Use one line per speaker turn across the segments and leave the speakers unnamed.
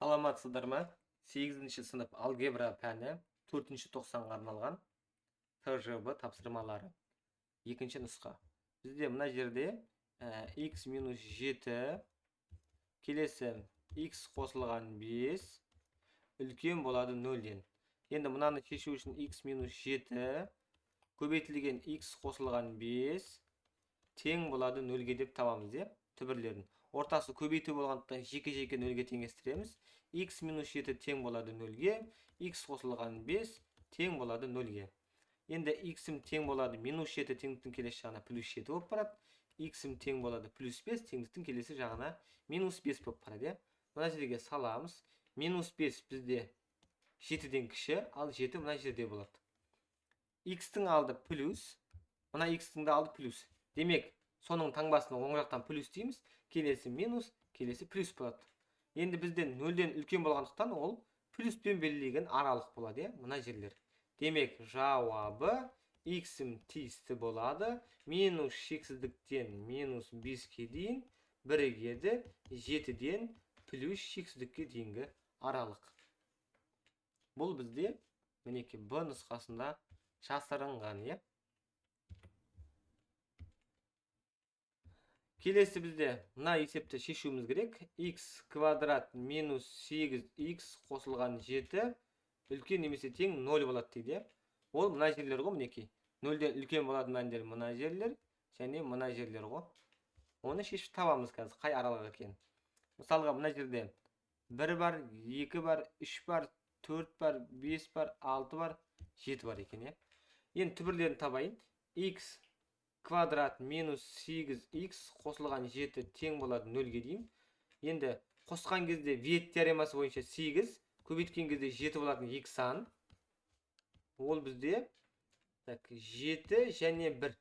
Саламатсыздар ма? 8-ші сынып алгебра пәні 4-ші тоқсанға арналған ТЖБ тапсырмалары. Екінші нұсқа. Бізде мына жерде x минус 7 келесі x қосылған 5 үлкен болады 0-ден. Енді мынаны шешу үшін x минус 7 көбейтілген x қосылған 5 тең болады 0-ге деп табамыз, де, түбірлерін. Ортасы көбейту болғандықтан жеке-жеке 0-ге теңестіреміз. X минус 7 тең болады 0-ге, x қосылған 5 тең болады 0-ге. Енді x-ім тең болады минус 7 теңдіктің келесі жағына плюс 7 болып барады. X-ім тең болады плюс 5 теңдіктің келесі жағына минус 5 болып барады. Мына жерге саламыз. Минус 5 бізде 7-ден кіші, ал 7 мына жерде болады. X-тің алды плюс, мына X-тің алды плюс. Демек, соның таңбасына оң жақтан плюс дейміз, келесі минус, келесі плюс болады. Енді бізден 0-ден үлкен болғандықтан ол плюспен белгіленген аралық болады, мына жерлер. Демек, жауабы x-ім тиісті болады. Минус шексіздіктен минус 5-ке дейін бірігеді 7-ден плюс шексіздікке дейінгі аралық. Бұл бізде мінеки Б нұсқасында жасырынған, е. Келесі бізде мына есепті шешуіміз керек. X квадрат минус 8x қосылған 7 үлкен немесе тең 0 болады дейді. Ол мына жерлер ғой, мінеки. 0-ден үлкен болады мәндер мына жерлер, және мына жерлер ғой. Оны шешіп табамыз қазір, қай аралық екен. Мысалға мына жерде 1 бар, 2 бар, 3 бар, 4 бар, 5 бар, 6 бар, 7 бар екен. Енді түбірлерін табайын. X квадрат минус 8x қосылған 7 тең болады 0-ге дейін. Енді қосқан кезде вет теоремасы бойынша 8, көбейткен кезде 7 болатын 2 сан. Ол бізде 7 және 1.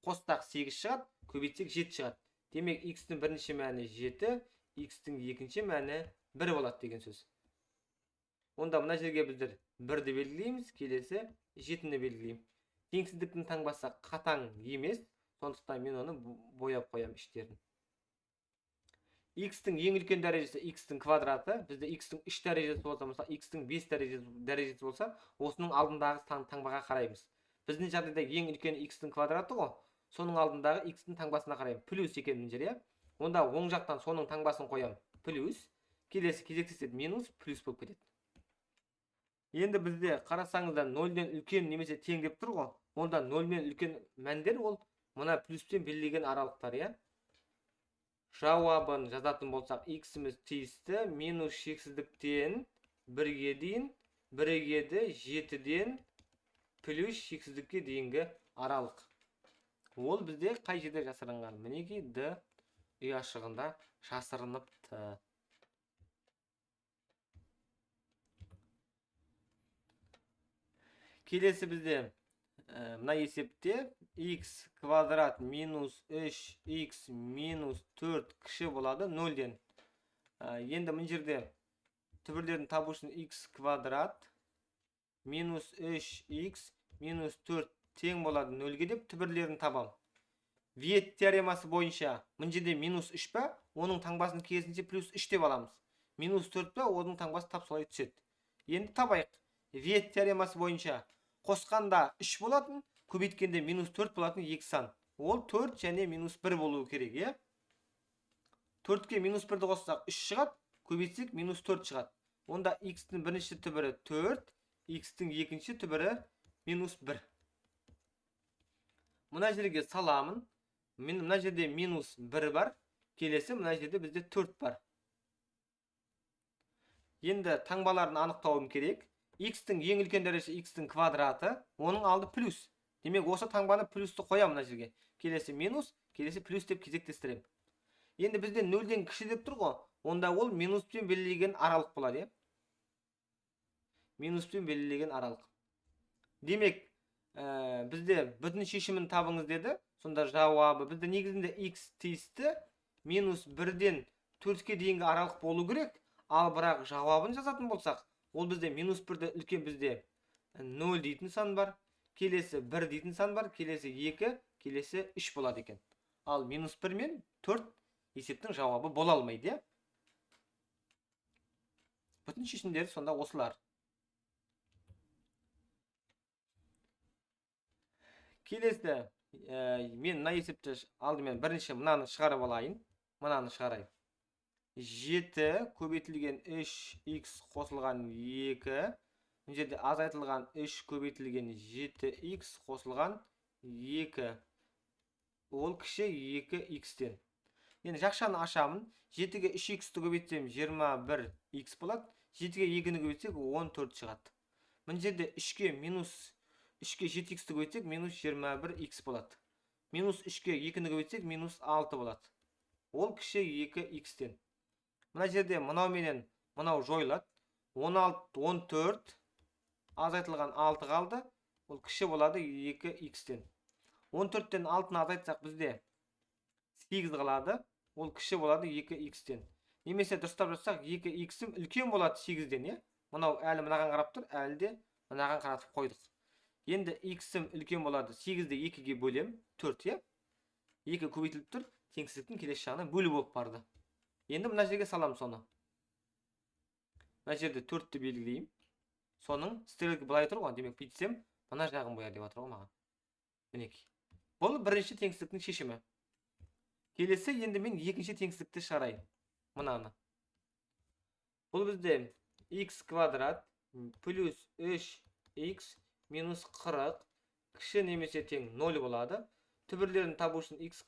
Қостақ 8 шығады, көбейтсек 7 шығады. Демек, x-тің бірінші мәні 7, x-тің екінші мәні 1 болады деген сөз. Онда мына жерге біздер 1-ді белгілейміз, келесі 7-ні белгілейміз. Теңсіздіктің таңбасы қатаң емес, сондықтан мен оны бояп қоям іштерін. X-тің ең үлкен дәрежесі x-тің квадраты, бізде x-тің 3 дәрежесі болса, мысалы x-тің 5 дәрежесі болса, осының алдындағы таңбаға қараймыз. Біздің жағдайда ең үлкен x-тің квадраты ғой, соның алдындағы x-тің таңбасына қараймын. Плюс екен мына жер, онда оң жақтан соның таңбасын қоям. Плюс, келесі кезектеседі минус, плюс болып кетеді. Енді бізде қарасаңызда 0-ден үлкен немесе тең деп тұр ғой. Онда 0-мен үлкен мәндер ол мына плюспен белгіленген аралықтар, е. Жауабын жазатын болсақ, x-іміз тиісті минус шексіздіктен 1-ге дейін бірігеді 7-ден плюс шексіздікке дейінгі аралық. Ол бізде қай жерде жасырынған? Мінеки Д ұяшығында жасырыныпты. Келесі бізде мына есепте x квадрат минус 3x минус 4 кіші болады 0-ден. Енді мына жерде түбірлерін табу үшін x квадрат минус 3x минус 4 тең болады 0-ге деп түбірлерін табам. Вет теоремасы бойынша мына жерде минус 3 па, оның таңбасын керісінше плюс 3 деп аламыз. Минус 4 па, оның таңбасы тап солай түседі. Енді табайық. Вет теоремасы бойынша қосқанда 3 болатын, көбейткенде минус 4 болатын 2 сан. Ол 4 және минус 1 болуы керек, е. 4-ке минус 1-ді қоссақ 3 шығады, көбейтсек минус 4 шығады. Онда x-тің бірінші түбірі 4, x-тің екінші түбірі минус 1. Мына жерге саламын. Мына жерде минус 1 бар, келесі мына жерде бізде 4 бар. Енді таңбаларын анықтауым керек. X-тің ең үлкен дәрежесі x-тің квадраты, оның алды плюс. Демек, осы таңбаны плюсті қоям мына жерге. Келесі минус, келесі плюс деп кезектестірем. Енді бізде 0-ден кіші деп тұр ғой, онда ол минуспен белгіленген аралық болады, е. Минуспен белгіленген аралық. Демек, бізде бүтін шешімін табыңыз деді. Сонда жауабы бізде негізінде x тиісті минус 1-ден 4-ке дейінгі аралық болу керек. Ал бірақ жауабын жазатын болсақ, ол бізде минус 1-ді үлкен бізде 0 дейтін сан бар, келесі 1 дейтін сан бар, келесі 2, келесі 3 болады екен. Ал минус 1 мен 4 есептің жауабы бола алмайды. Бүтін шешімдері сонда осылар. Келесі, мен мына есепті алдымен бірінші мынаны шығарып алайын. Мынаны шығарайын. 7 көбейтілген 3x қосылған 2. Бұл жерде азайтылған 3 көбейтілген 7x қосылған 2. Ол кіші 2x-тен. Енді жақшаны ашамын. 7-ге 3x-ті көбейтсем 21x болады. 7-ге 2-ні көбейтсек 14 шығады. Бұл жерде 3-ге 7x-ті көбейтсек минус 21x болады. Минус 3-ге 2-ні көбейтсек минус 6 болады. Ол кіші 2x-тен. Мына жерде мынау менен мынау жойылады. 14 азайтылған 6 қалды. Ол кіші болады 2x-тен. 14-тен 6-ны азайтсақ бізде 8 қалады. Ол кіші болады 2x-тен. Немесе дұрыстап жатсақ 2x-ім үлкен болады 8-ден, е? Мынау әлі мынаған қарап тұр, әлі де мынаған қаратып қойдық. Енді x-ім үлкен болады 8-ді 2-ге бөлем, 4, е? 2 көбейтіліп тұр, теңсіздіктің келесі жағына бөлу болып барды. Енді мына жерге салам соны. Мына жерде 4-ті белгілеймін. Соның стрелка былай тұр ғой, демек бүйтсем, мына жағын бояр деп жатыр ғой маған. Мінекей. Бұл бірінші теңсіздіктің шешімі. Келесі енді мен екінші теңсіздікті шығарайын. Мынаны. Бұл бізде x квадрат плюс 3x минус 40 кіші немесе тең 0 болады. Түбірлерін табу үшін x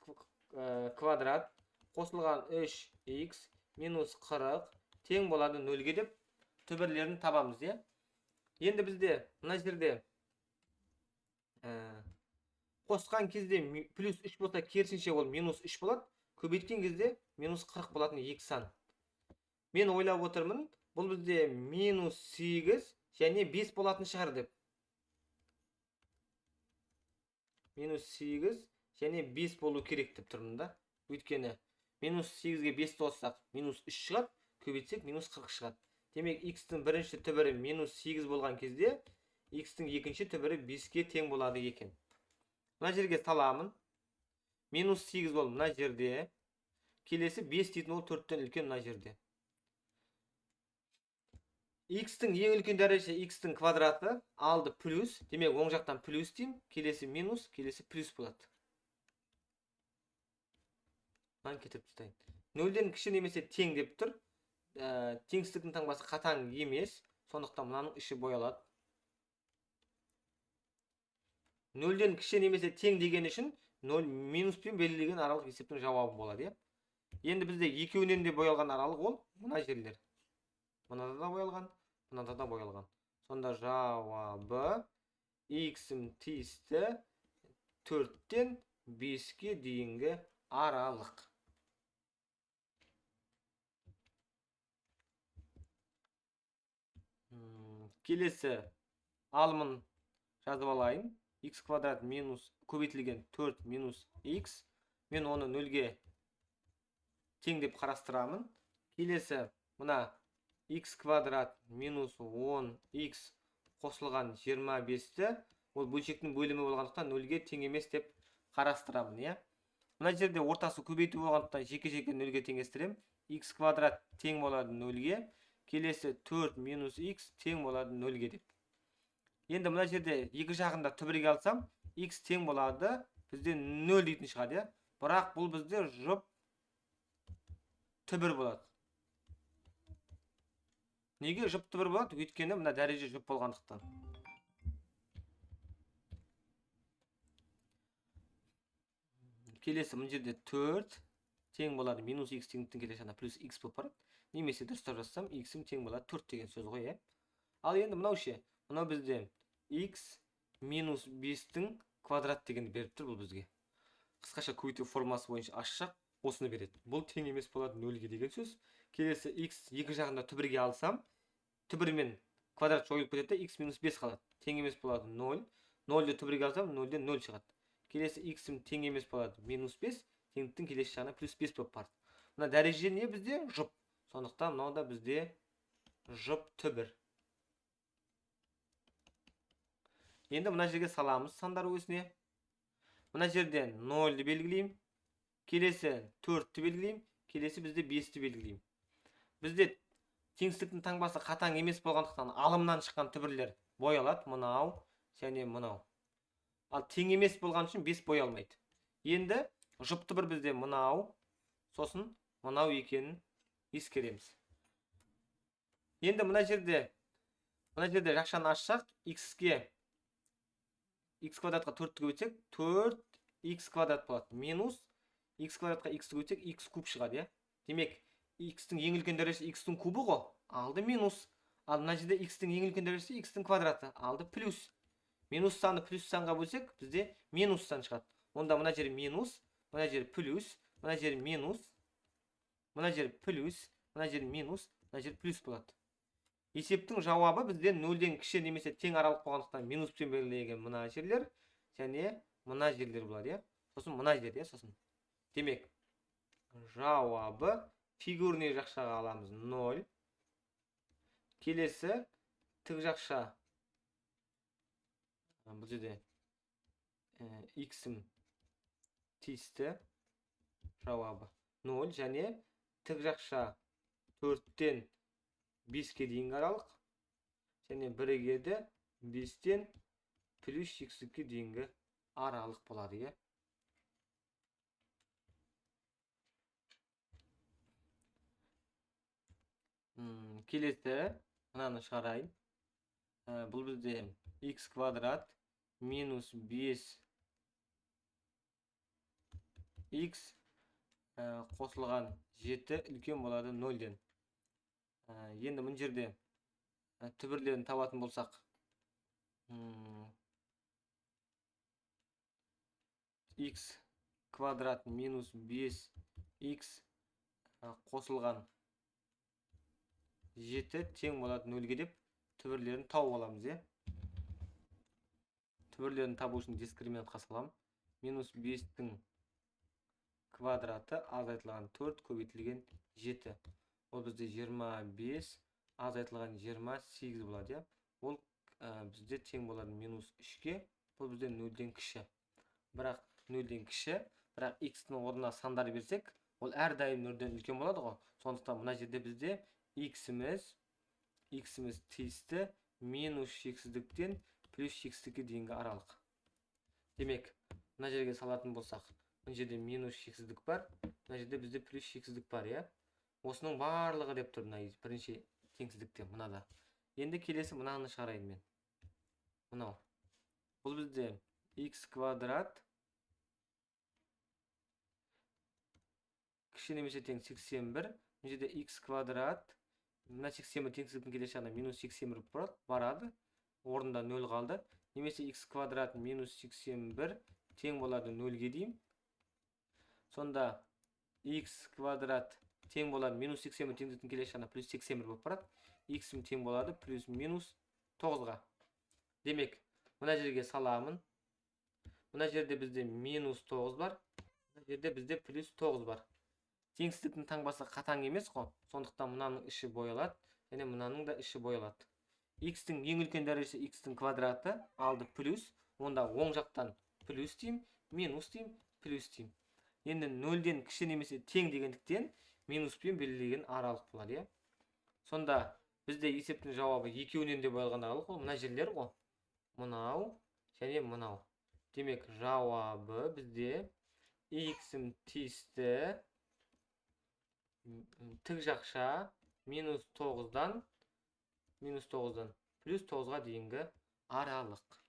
квадрат қосылған 3x минус 40 тең болады 0-ге деп түбірлерін табамыз, е? Енді бізде мына жерде қосқан кезде плюс 3 болса, керісінше ол минус 3 болады. Көбейткен кезде минус 40 болатын 2 сан. Мен ойлап отырмын, бұл бізде минус 8 және 5 болатын шығар деп. Минус 8 және 5 болу керек деп тұрмын да. Өйткені минус 8-ге 5 қоссақ минус 3 шығады, көбейтсек минус 40 шығады. Демек x-тің бірінші түбірі минус 8 болған кезде, x-тің екінші түбірі 5-ге тең болады екен. Мына жерге саламын. Минус 8 бол мына жерде. Келесі 5 дейтін ол 4-тен үлкен мына жерде. X-тің ең үлкен дәреже x-тің квадраты алды плюс. Демек оң жақтан плюс деймін. Келесі минус, келесі плюс болады. Мынаны кетіріп тастайын. 0-ден кіші немесе тең деп тұр. Теңсіздіктің таңбасы қатаң емес. Сондықтан мынаның іші боялады. 0-ден кіші немесе тең деген үшін 0 минуспен белгілеген аралық есептің жауабы болады, е? Енді бізде екеуінен де боялған аралық ол мына жерлер. Мынада да боялған, мынада да боялған. Сонда жауабы x-ім тиісті 4-тен 5-ке дейінгі аралық. Келесі алымын жазып алайын. X квадрат минус көбейтілген 4 минус x. Мен оны 0-ге тең деп қарастырамын. Келесі мына x квадрат минус 10x қосылған 25-ті. Ол бөлшектің бөлімі болғандықтан 0-ге тең емес деп қарастырамын, е? Мына жерде ортасы көбейту болғандықтан жеке-жеке 0-ге теңестірем. X квадрат тең болады 0-ге. Келесі 4 минус x тең болады 0-ге деп. Енді мына жерде екі жағында түбірге алсам, x тең болады, бізде 0 дейтін шығады, е? Бірақ бұл бізде жұп түбір болады. Неге жұп түбір болады? Өйткені мына дәреже жұп болғандықтан. Келесі мына жерде 4 тең болады, минус x теңдіктің келесі жағына плюс x болып барады. Немесе дұрыстап жазсам, x-ім тең болады 4 деген сөз ғой, е? Ал енді мынау ше, мынау бізде x минус 5-тің квадрат деген беріп тұр бұл бізге. Қысқаша көбейту формасы бойынша ашсақ, осыны береді. Бұл тең емес болады 0-ге деген сөз. Келесі x екі жағында түбірге алсам, түбірмен квадрат жойылып кетеді, x минус 5 қалады. Тең емес болады 0. 0-ді түбірге алсам, 0-ден 0 шығады. Келесі x-ім тең емес болады минус 5. Теңдіктің келесі жағына плюс 5 болып барды. Мына дәреже не бізде? Жұп. Сондықтан мынау да бізде жұп түбір. Енді мына жерге саламыз сандар өсіне. Мына жерден 0-ді белгілеймін. Келесі 4-ті белгілеймін. Келесі бізде 5-ті белгілеймін. Бізде теңсіздіктің таңбасы қатаң емес болғандықтан алымнан шыққан түбірлер боялады. Мынау және мынау. Ал тең емес болған үшін 5 боялмайды. Енді жұп түбір бізде мынау, сосын мынау екенін ескереміз. Енді мына жерде жақшаны ашсақ, x-ке x квадратқа 4-ті көбейтсек 4x квадрат болады. Минус x квадратқа x-ті көбейтсек x куб шығады, иә. Демек, x-тің ең үлкен дәрежесі x-тің кубы ғой, алды минус. Ал мына жерде x-тің ең үлкен дәрежесі x-тің квадраты, алды плюс. Минус саны плюс санға бөлсек, бізде минус сан шығады. Онда мына жер минус, мына жер плюс, мына жер минус, мына жер плюс, мына жер минус, мына жер плюс болады. Есептің жауабы бізде 0-ден кіші немесе тең аралық болғандықтан минуспен белгіленген мына жерлер және мына жерлер болады, иә. Сосын мына жер, иә, сосын. Демек, жауабы фигурный жақшаға аламыз 0. Келесі тік жақша, бұл жерде x-ім тиісті, жауабы 0, және тік жақша 4-тен 5-ке дейінгі аралық, және бірігеді 5-тен плюс x-ке дейінгі аралық болады, иә. Келесі мынаны шығарайын. Бұл бізде x квадрат минус 5x қосылған 7 үлкен болады 0-ден. Енді мұн жерде түбірлерін табатын болсақ, x квадрат минус 5x қосылған 7 тең болады 0-ге деп түбірлерін тауып аламыз, е. Түбірлерін табу үшін дискриминантқа салам. Минус 5-тің квадраты азайтылған 4 көбейтілген 7. Ол бізде 25 азайтылған 28 болады, е. Ол бізде тең болады минус 3-ке. Бұл бізде 0-ден кіші. Бірақ 0-ден кіші, бірақ x-ның орнына сандар берсек, ол әрдайым 0-ден үлкен болады ғой. Сондықтан мына жерде бізде x-іміз тиісті минус шексіздіктен плюс шексіздікке дейінгі аралық. Демек, мына жерге салатын болсақ, мына жерде минус шексіздік бар, мына жерде бізде плюс шексіздік бар, е. Осының барлығы деп тұр мына бірінші теңсіздікте мынада. Енді келесі мынаны шығарайын мен. Мынау. Бұл бізде x квадрат кіші немесе тең 81. Мына жерде x квадрат, мына 81 теңсіздіктің келесі жағына минус 81 барады. Орында 0 қалды. Немесе x квадрат минус 81 тең болады 0-ге дейін. Сонда x квадрат тең болады минус 81 теңсіздіктің келесі жағына плюс 81 болып барады. X-ім тең болады плюс минус 9-ға. Демек, мына жерге саламын. Мына жерде бізде минус 9 бар. Мына жерде бізде плюс 9 бар. Теңсіздіктің таңбасы қатаң емес қой. Сондықтан мынаның іші боялады, және мынаның да іші боялады. X-тің ең үлкен дәрежесі x-тің квадраты алды плюс. Онда оң жақтан плюс дейм, минус дейм, плюс дейм. Енді 0-ден кіші немесе тең дегендіктен минуспен белгіленген аралық болады, е. Сонда бізде есептің жауабы екеуінен де боялған аралық ол мына жерлер ғой. Мынау және мынау. Демек, жауабы бізде x-ім тиісті тік жақша минус 9-дан плюс 9-ға дейінгі аралық.